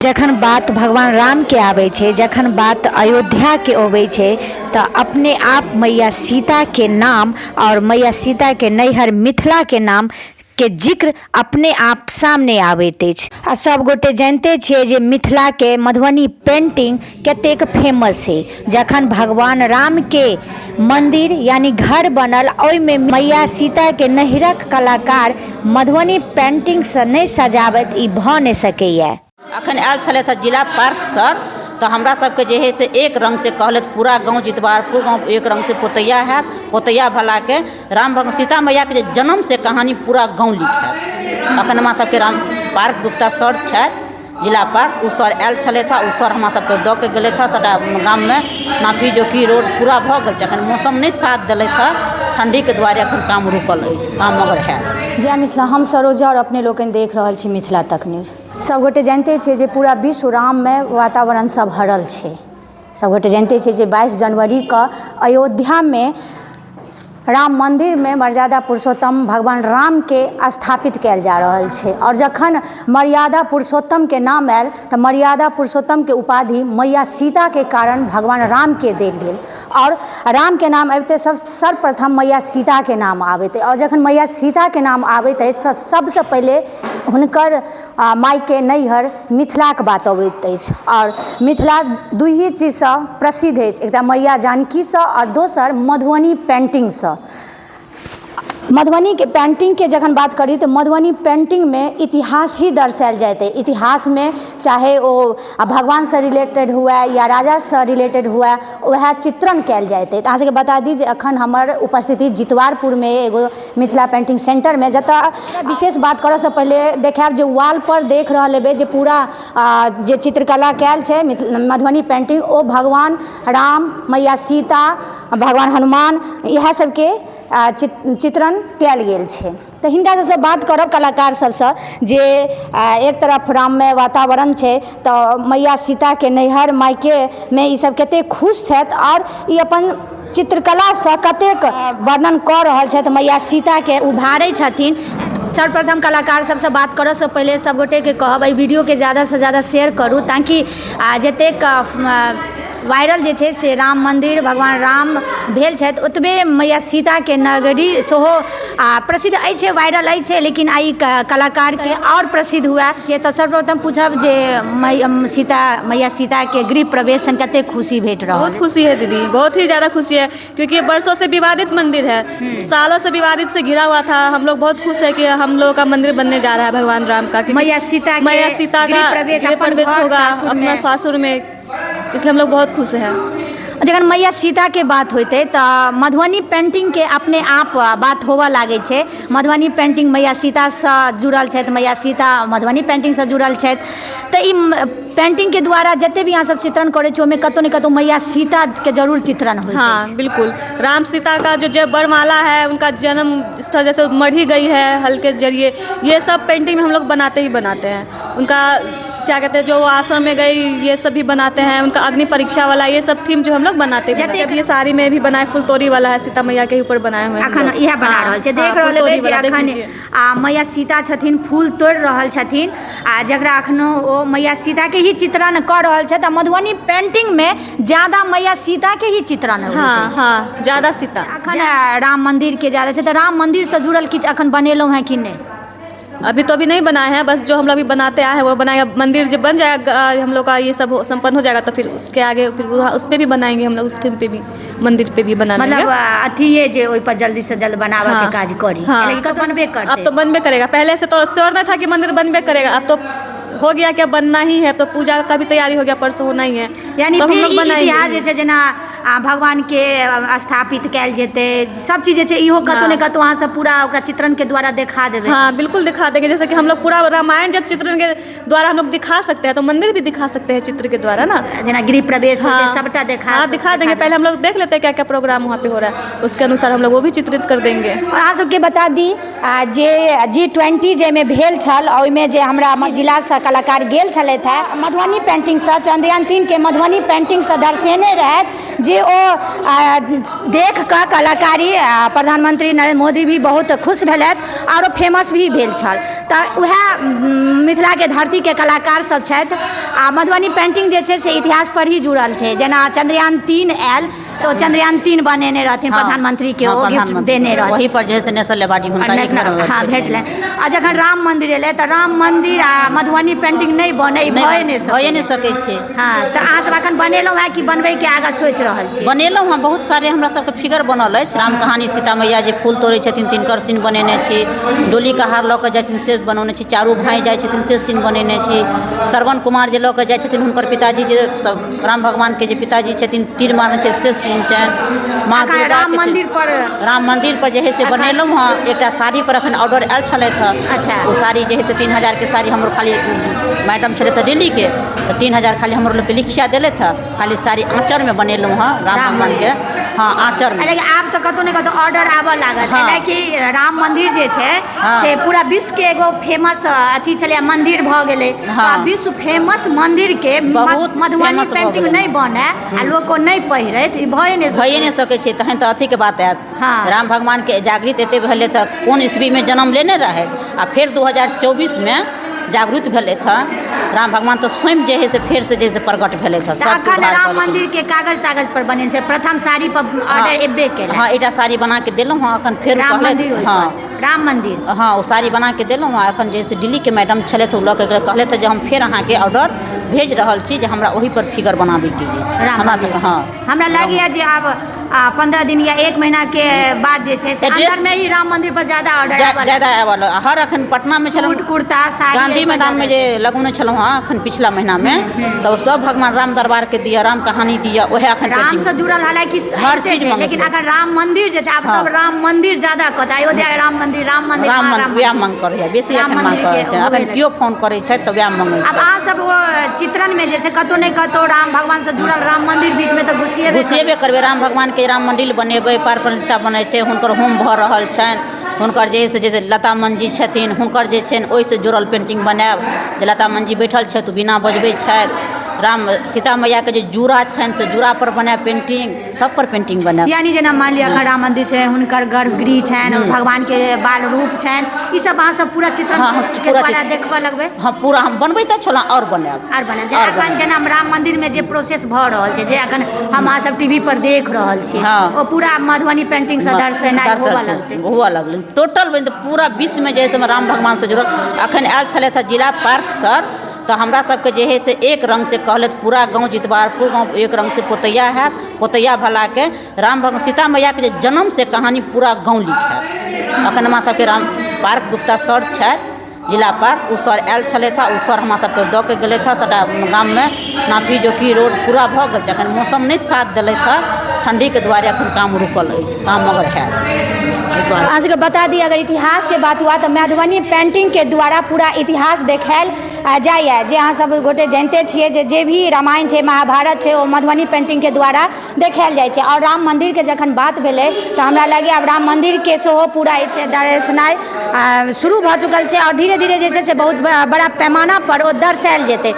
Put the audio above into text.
जखन बात भगवान राम के आबै छै, जखन बात अयोध्या के अबै छै तऽ अपने आप मैया सीता के नाम और मैया सीता के नैहर मिथिला के नाम के जिक्र अपने आप सामने आबैत अछि। आ सब गोटे जानते छियै जे मिथिला के मधुबनी पेंटिंग कतेक फेमस है। जखन भगवान राम के मंदिर यानी घर बनल, ओहिमे मैया सीता के नैहरक कलाकार मधुबनी पेंटिंग से नहीं सजावत ई भ नहीं सकैया। अखन आयल छलै जिला पार्क सर, तो हमरा सबके जे है से एक रंग से कहलत पूरा गांव जितवारपुर गांव एक रंग से पोतैया है। पोतैया भला के राम भगवान सीता मैया के जन्म से कहानी पूरा गांव लिखत। अखन हमरा सबके राम पार्क गुप्ता सर छथि जिला पार्क, उ सर आयल छलै था। उ सर हमरा सबके दऽ के गेलै था सबटा गाम में नापी जोखी रोड पूरा भऽ गेल छै। अखन मौसम नहीं साथ देलै था, ठंडी के दुआरे अखन काम रुकल अछि, काम मगर है। जय मिथिला, हम सरोजा और अपने लोकनि देख रहल छी मिथिला तक न्यूज। सब गोटे जानते छे जे पूरा विश्व राम में वातावरण सब भरल छे। सब गोटे जानते छे जे 22 जनवरी का अयोध्या में राम मंदिर में मर्यादा पुरुषोत्तम भगवान राम के स्थापित कैल जा रहल छे। और जखन मर्यादा पुरुषोत्तम के नाम आयल तो मर्यादा पुरुषोत्तम के उपाधि मैया सीता के कारण भगवान राम के देल गेल। और राम के नाम आबते सर्वप्रथम मैया सीता के नाम आबैत। और जखन मैया सीता के नाम आबैत अछि सबसे पहले हुनकर माई के नैहर मिथिला के बात अबैत अछि। और मिथिला दुही चीज से प्रसिद्ध अछि, एक मैया जानकी से और दोसर मधुबनी पेंटिंग से। मधुबनी के पेंटिंग के जखन बात करी तो मधुबनी पेंटिंग में इतिहास ही दर्शायल जाते है। इतिहास में चाहे वो भगवान से रिलेटेड हुआ या राजा से रिलेटेड हुआ, वह चित्रण कैल जाते है। तो अहाँ बता दी जे अखन हमर उपस्थिति जितवारपुर में एगो मिथिला पेंटिंग सेंटर में, जतऽ विशेष बात करऽ से पहले देखाब जे वाल पर देख रहल हेबै जे पूरा जे चित्रकला कैल छै मधुबनी पेंटिंग, ओ भगवान राम, मैया सीता, भगवान हनुमान इएह सबके चित्रण कैल गेल छै। तो हिनका सबसे बात करब कलाकार सबसे जे एक तरफ राम में वातावरण छै तो मैया सीता के नैहर मायके में ई सब कते खुश छथि और ई अपन चित्रकला से कतेक वर्णन कऽ रहल छथि, मैया सीता के उभारै छथिन। सर्वप्रथम कलाकार सबसे बात करऽ से पहले सब गोटे के कहब एहि वीडियो के ज़्यादा से ज़्यादा शेयर करू ताकि जतेक वायरल जे छै से राम मंदिर भगवान राम भेल छथि ओतबे मैया सीता के नगरी सेहो प्रसिद्ध अछि, वायरल अछि, लेकिन आई कलाकार के और प्रसिद्ध हुआ छै। तो सर्वप्रथम पूछब जे मैया सीता के गृह प्रवेश कते खुशी भेट रहा है? बहुत खुशी है दीदी, बहुत ही ज़्यादा खुशी है क्योंकि ये बरसों से विवादित मंदिर है, सालों से विवादित से घिरा हुआ था। हम लोग बहुत खुश है कि हम लोगों का मंदिर बनने जा रहा है भगवान राम का। मैया सीता का गृह प्रवेश होगा अपना सासुर में, इसलिए हम लोग बहुत खुश हैं। जखन मैया सीता के बात होते तो मधुबनी पेंटिंग के अपने आप बात होबऽ लागे छे। मधुबनी पेंटिंग मैया सीता से जुड़ल छथि, मैया सीता मधुबनी पेंटिंग से जुड़ल छथि। तो ई पेंटिंग के द्वारा जते भी यहाँ सब चित्रण करे छो, में कतौ न कतौ मैया सीता के जरूर चित्रण होइत। हाँ बिल्कुल, राम सीता का जो बरमाला है, उनका जन्म स्थल जैसे मढ़ी गई है हल के जरिए, ये सब पेंटिंग में हम लोग बनाते ही बनाते हैं। उनका क्या कहते हैं जो आश्रम में गई ये सब भी बनाते हैं, उनका अग्नि परीक्षा वाला ये सब थीम जो हम लोग बनाते हैं। ये साड़ी में भी बनाए फुलतोरी वाला है, सीता मैया के ऊपर बनाए हुए हैं। अखन यह बना रहल छै, देख रहल हेबै जे अखन मैया सीता छथिन फूल तोड़ रहल छथिन, जकरा अखनो ओ मैया सीता के ही चित्रण कर रहल छथि। मधुबनी पेंटिंग में ज्यादा मैया सीता के ही चित्रण होइत अछि। हाँ ज्यादा सीता। अखन राम मंदिर के ज्यादा छै, तो राम मंदिर से जुड़ल किछु अखन बनेलहुँ हैं कि नहीं? अभी तो अभी नहीं बनाए हैं, बस जो हम लोग अभी बनाते आए हैं वो बनाएगा। मंदिर जब बन जाएगा हम लोग का ये सब संपन्न हो जाएगा तो फिर उसके आगे फिर उस पे भी बनाएंगे हम लोग, उस थीम पे भी मंदिर पे भी बना लेंगे। मतलब अथिये जे ओइ पर जल्दी से जल्द बनावे के काज करी। लेकिन कब बनबे करते? अब तो बनबे करेगा, पहले से तो श्योर नहीं था कि मंदिर बनबे करेगा, अब तो हो गया क्या बनना ही है। तो पूजा का भी तैयारी हो गया, परसों होना ही है। यानी तो फिर इतिहास जे छै जेना भगवान के स्थापित कैल जेते सब चीज जे छै इहो कतौ न कतौ अहाँ सब पूरा ओकरा चित्रण के द्वारा दिखा देबै। हाँ बिल्कुल दिखा देंगे, जैसे कि हम लोग पूरा रामायण जब चित्रण के द्वारा हम लोग दिखा सकते हैं तो मंदिर भी दिखा सकते हैं चित्र के द्वारा ना, जेना गृह प्रवेश हो छै सबटा दिखा देंगे। पहले हम लोग देख लेते हैं क्या क्या प्रोग्राम वहाँ पे हो रहा है, उसके अनुसार हम लोग वो भी चित्रित कर देंगे। और अहाँ सबके बता दी जे G20 जाहिमे भेल छल, ओहिमे जे हमरा जिला से कलाकार गेल छलथि है मधुबनी पेंटिंग से, चंद्रयान 3 के मधुबनी पेंटिंग से दर्शेने रहथि जे ओ देख कऽ कलाकारी प्रधानमंत्री नरेंद्र मोदी भी बहुत खुश भेलथि आओर फेमस भी भेल छल। तऽ उएह मिथिलाके धरतीके कलाकार सब छथि। आ मधुबनी पेंटिंग जे छै से इतिहास पर ही जुड़ल छै। जेना चंद्रयान 3 आयल तो चंद्रयान 3 बनेने रहथिन प्रधानमंत्री के, ओ गिफ्ट देने रहथिन, वही पर जे से नेशनल अवार्ड हाँ भेटलै। आ जखन राम मंदिर एलै तऽ राम मंदिर आ मधुबनी पेंटिंग नहीं बने, भए नहीं सकै छै। हाँ, तऽ अहाँ सब अखन बनेलहुँ हैं कि बनबै के आगाँ सोचि रहल छी? बनेलहुँ हैं, बहुत सारे हमरा सबके फिगर बनल अछि। राम कहानी, सीता मैया जे फूल तोड़ै छथिन तिनकर सीन बनेने छी। डोली का हार लऽ कऽ जाइ छथिन से बनौने छी। चारू भाई जाइ छथिन से सीन बनेने छी। श्रवण कुमार जे लऽ कऽ जाइ छथिन हुनकर पिताजी जे सब राम भगवान के जे पिताजी छथिन तीर मारने छै से सीन छनि। माँ राम मंदिर पर जे है से बनेलहुँ हैं। एकटा साड़ी पर अखन ऑर्डर आयल छलै था। अच्छा, वो साड़ी जे है से 3000 के साड़ी हमरो खाली मैडम छलै था दिल्ली के, तो 3000 खाली हमरो लोग के लिखिया देले था। खाली साड़ी आँचर में बनेलहुँ हैं राम भगवान के। हाँ, आँचर में। लेकिन आब तो कतौ ने कतौ ऑर्डर आबऽ लागल है। हाँ। कि राम मंदिर जे छै से पूरा विश्व के एगो फेमस अथी छलै, मंदिर भऽ गेलै। हाँ। विश्व फेमस मंदिर के बहुत मधुबनी पेंटिंग नहीं बने आ लोग को नहीं पहिरे त भए नहीं सकै छै। तहन तऽ अथी के बात आयत। हाँ। राम भगवान के जागृत एते भेलै था, कोन ईस्वी में जन्म लेने रहे आ फिर 2024 में जागृत भेले था। राम भगवान तो स्वयं जे है से फिर से जैसे प्रकट भेले था। अखन राम मंदिर के कागज पर बने छै। प्रथम साड़ी पर ऑर्डर एबे केले। हाँ, एटा साड़ी बना के देलहुँ हाँ। अखन फिर राम मंदिर, हाँ राम मंदिर, हाँ वो साड़ी बना के देलहुँ हाँ। अखन जैसे दिल्ली के मैडम छले थे, लऽ के कहले थे जे हम फिर अहाँ के ऑर्डर भेज रहल छी जे हमरा ओही पर फिगर बनाबे के लिए। हमरा सबके हाँ, हमरा लागैया जे आब 15 दिन या 1 महीना के बाद जे छै से अंदर में ही राम मंदिर पर ज्यादा ऑर्डर आबल। हर अखन पटना में सूट कुर्ता साड़ी गांधी मैदान में जे लगौने छलहुँ हाँ अखन पिछला महीना में, तो सब भगवान राम दरबार के दिया, राम कहानी दिया, ओहे अखन राम से जुड़ल हालांकि हर चीज। लेकिन अगर राम मंदिर जैसे आप सब राम मंदिर ज्यादा कहता, अयोध्या राम मंदिर वएह मांग करे है बेसी। अखन मांग करे छै, अखन केओ फोन करे छै तो वएह मांगे छै। अब अहाँ सब वो चित्रण में जैसे कतौ नहीं कतौ राम भगवान से जुड़ल राम मंदिर बीच में तो घुसिएबे करबे। राम भगवान के राम मंदिर बनेबै, पार प्रतिष्ठा बनै छै, हुनकर होम भऽ रहल छनि। हुनकर जैसे लता मंजी छथिन, हुनकर जे छनि ओहिसँ जुड़ल पेंटिंग बनायब। जे लता मंजी बैठल छथि, बीना बजबै छथि। राम सीता मैया के जे जूड़ा छनि से जूड़ा पर बनाए पेंटिंग, सब पर पेंटिंग बनाए। यानी जेना मान लिअ अखन राम मंदिर छै, हुनकर गर्भगृह छनि, भगवान के बाल रूप छनि, ई सब अहाँ सब पूरा चित्रण के द्वारा देखबऽ लगबै? हाँ, पूरा हम बनबै तऽ छलहुँ और बनायब। जेना राम मंदिर में जे प्रोसेस भऽ रहल छै, जे अखन हम अहाँ सब टीवी पर देख रहल छी, ओ पूरा मधुबनी पेंटिंग से दर्शनाय हुअ लगलै। टोटल पूरा विश्व में जैसे राम भगवान से जुड़ल अखन आयल छलै था जिला पार्क सर, तो हमरा सबके जे है से एक रंग से कहलत पूरा गांव जितवारपुर गांव एक रंग से पोतैया है। पोतैया भला के राम भगवान सीता मैया के जन्म से कहानी पूरा गांव लिखा। अखन हमरा सबके राम पार्क गुप्ता सर छथि जिला पार्क, उ सर आयल छलै था। उ सर हमरा सबके दऽ के गेलै था सबटा गाम में नापी जोखी रोड पूरा भऽ गेल। अखन मौसम नहीं साथ देले था, ठंडी के दुआरे अखन काम रुकल अछि, काम मगर है। अहाँ सबके बता दी अगर इतिहास के बात हुआ तो मधुबनी पेंटिंग के द्वारा पूरा इतिहास देखायल जाइए। जे अहाँ सब गोटे जानते छियै जे भी रामायण छै, महाभारत छै, ओ मधुबनी पेंटिंग के द्वारा देखायल जाइ छै। और राम मंदिर के जखन बात भेलै तो हमरा लगे आब राम मंदिर के सेहो पूरा ऐसे दर्शनाय शुरू भऽ चुकल छै और धीरे धीरे जे छै से बहुत बड़ा पैमाना पर ओ दर्शायल जेतै।